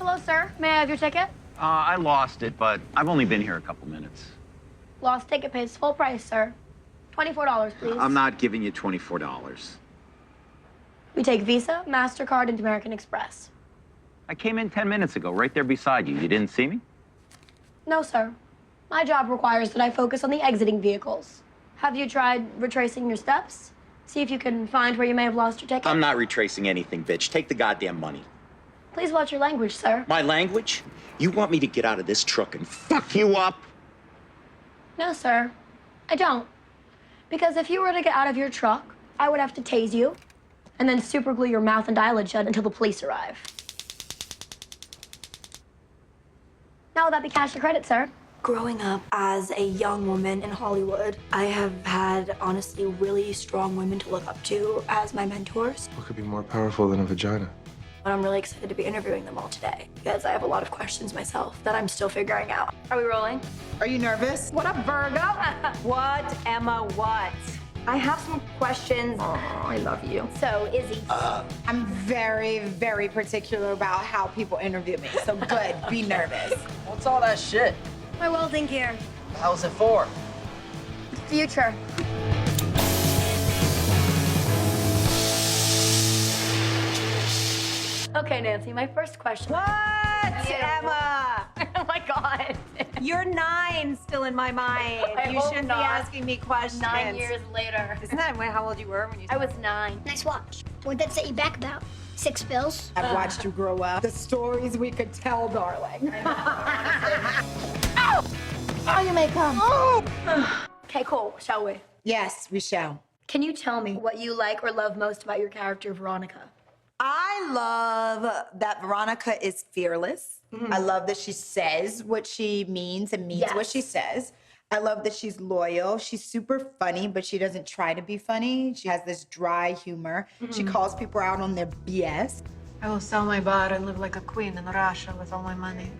Hello, sir. May I have your ticket? I lost it, but I've only been here a couple minutes. Lost ticket pays full price, sir. $24, please. I'm not giving you $24. We take Visa, MasterCard, and American Express. I came in 10 minutes ago, right there beside you. You didn't see me? No, sir. My job requires that I focus on the exiting vehicles. Have you tried retracing your steps? See if you can find where you may have lost your ticket? I'm not retracing anything, bitch. Take the goddamn money. Please watch your language, sir. My language? You want me to get out of this truck and fuck you up? No, sir. I don't. Because if you were to get out of your truck, I would have to tase you and then super glue your mouth and eyelid shut until the police arrive. Now, will that be cash or credit, sir? Growing up as a young woman in Hollywood, I have had, honestly, really strong women to look up to as my mentors. What could be more powerful than a vagina? And I'm really excited to be interviewing them all today because I have a lot of questions myself that I'm still figuring out. Are we rolling? Are you nervous? What up, Virgo? What, Emma, what? I have some questions. Oh, I love you. So, Izzy. I'm very, very particular about how people interview me. So good, be nervous. What's all that shit? My welding gear. How's it for? Future. Okay, Nancy, my first question. What, You. Emma? Oh my God. You're 9 still in my mind. I You hope shouldn't not. be asking me questions. 9 years later. Isn't that how old you were when you? I was 9. Nice watch. What'd that set you back about? 6 bills? I've watched you grow up. The stories we could tell, darling. Oh, you may come. Okay, cool. Shall we? Yes, we shall. Can you tell me what you like or love most about your character, Veronica? I love that Veronica is fearless. I love that she says what she means and means what Yes. she says. I love that she's loyal. She's super funny, but she doesn't try to be funny. She has this dry humor. She calls people out on their BS. I will sell my bar and live like a queen in Russia with all my money.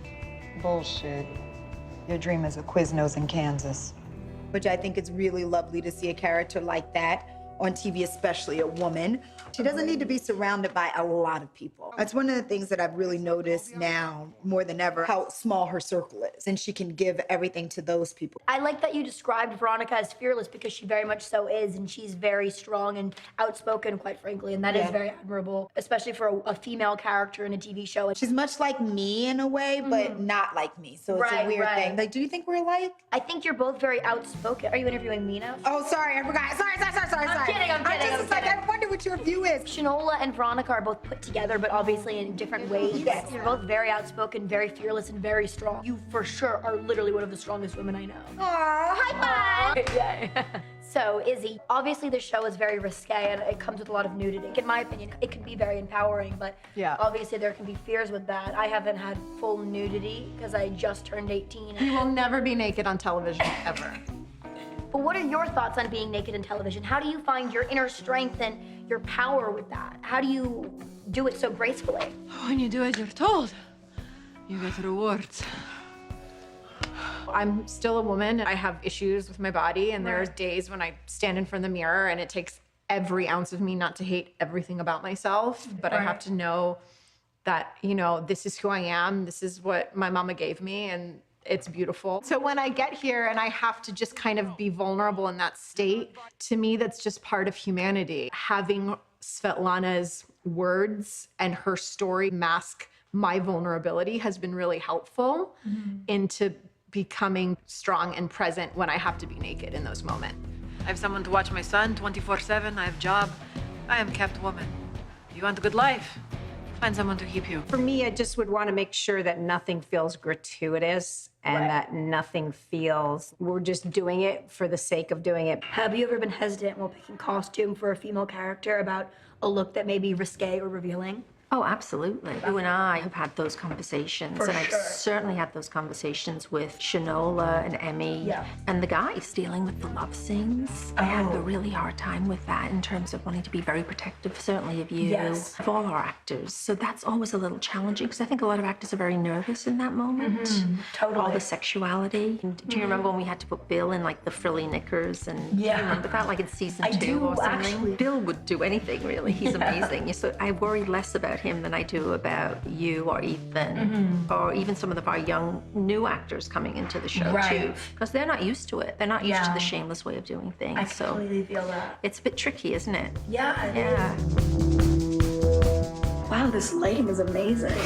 Bullshit. Your dream is a Quiznos in Kansas. Which I think is really lovely to see a character like that on TV, especially a woman. She doesn't need to be surrounded by a lot of people. That's one of the things that I've really noticed now more than ever, how small her circle is, and she can give everything to those people. I like that you described Veronica as fearless because she very much so is, and she's very strong and outspoken, quite frankly, and that is very admirable, especially for a female character in a TV show. She's much like me in a way, but not like me, so it's a weird thing. Like, do you think we're alike? I think you're both very outspoken. Are you interviewing me now? Oh, sorry, I forgot. Sorry. I'm kidding, I'm just like, I wonder what your view is. Shanola and Veronica are both put together, but obviously in different ways. Yes. You're both very outspoken, very fearless, and very strong. You, for sure, are literally one of the strongest women I know. Aw, high five! Yay. So, Izzy, obviously the show is very risque and it comes with a lot of nudity. In my opinion, it can be very empowering, but obviously there can be fears with that. I haven't had full nudity because I just turned 18. You will never be naked on television, ever. But what are your thoughts on being naked in television? How do you find your inner strength and your power with that? How do you do it so gracefully? When you do as you're told, you get rewards. I'm still a woman. I have issues with my body, and there are days when I stand in front of the mirror and it takes every ounce of me not to hate everything about myself. But I have to know that, you know, this is who I am. This is what my mama gave me, and it's beautiful. So when I get here and I have to just kind of be vulnerable in that state, to me, that's just part of humanity. Having Svetlana's words and her story mask my vulnerability has been really helpful into becoming strong and present when I have to be naked in those moments. I have someone to watch my son 24/7. I have a job. I am kept woman. You want a good life? Find someone to keep you. For me, I just would want to make sure that nothing feels gratuitous and that nothing feels we're just doing it for the sake of doing it. Have you ever been hesitant while picking costume for a female character about a look that may be risque or revealing? Oh, absolutely. You and I have had those conversations, and I've certainly had those conversations with Shanola and Emmy and the guys dealing with the love scenes. I had a really hard time with that in terms of wanting to be very protective, certainly of you, of all our actors. So that's always a little challenging because I think a lot of actors are very nervous in that moment. Totally. All the sexuality. And do you remember when we had to put Bill in like the frilly knickers? And do you remember that, like in season 2 or something? Actually. Bill would do anything really. He's amazing. So I worry less about about him than I do about you or Ethan, or even some of our young new actors coming into the show too, because they're not used to it. They're not used to the Shameless way of doing things. I completely feel that. It's a bit tricky, isn't it? Yeah, it Yeah. Wow, this lighting is amazing.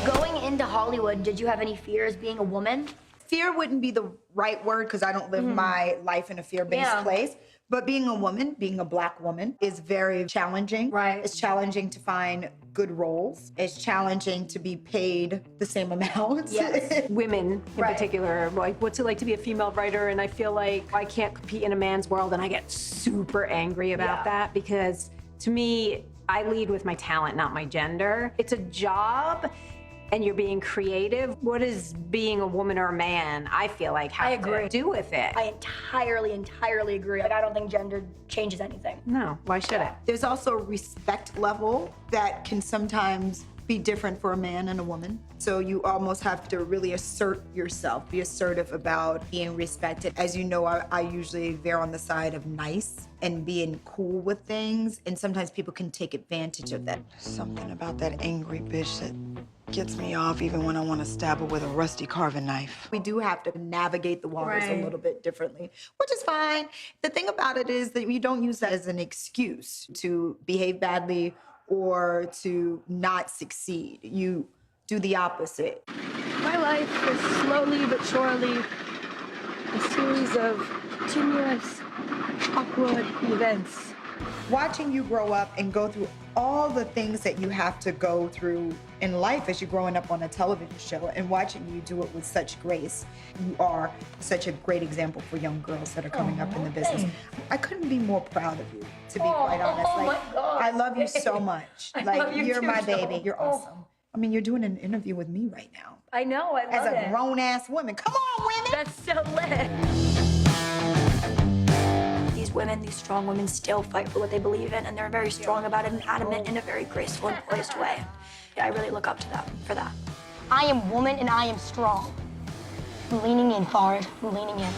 Going into Hollywood, did you have any fears being a woman? Fear wouldn't be the right word because I don't live my life in a fear-based place. But being a woman, being a Black woman, is very challenging. Right. It's challenging to find good roles. It's challenging to be paid the same amount. Yes. Women in particular, like, what's it like to be a female writer? And I feel like I can't compete in a man's world, and I get super angry about that because to me, I lead with my talent, not my gender. It's a job. And you're being creative. What does being a woman or a man, I feel like, have to do with it? I entirely agree. Like, I don't think gender changes anything. No, why should it? There's also a respect level that can sometimes be different for a man and a woman. So you almost have to really assert yourself, be assertive about being respected. As you know, I usually veer on the side of nice and being cool with things. And sometimes people can take advantage of that. Something about that angry bitch that gets me off even when I want to stab her with a rusty carving knife. We do have to navigate the waters a little bit differently, which is fine. The thing about it is that we don't use that as an excuse to behave badly or to not succeed. You do the opposite. My life is slowly but surely a series of continuous awkward events. Watching you grow up and go through all the things that you have to go through in life as you're growing up on a television show and watching you do it with such grace. You are such a great example for young girls that are coming up in the business. I couldn't be more proud of you, to be quite honest. My God. I love you so much. love you You're too, my Joel. baby. You're awesome. I mean, you're doing an interview with me right now. I know, I love As it. a grown-ass woman. Come on, women! That's so lit. These women, these strong women, still fight for what they believe in, and they're very strong about it and adamant in a very graceful and poised way. I really look up to them for that. I am woman and I am strong. I'm leaning in, Forrest. I'm leaning in.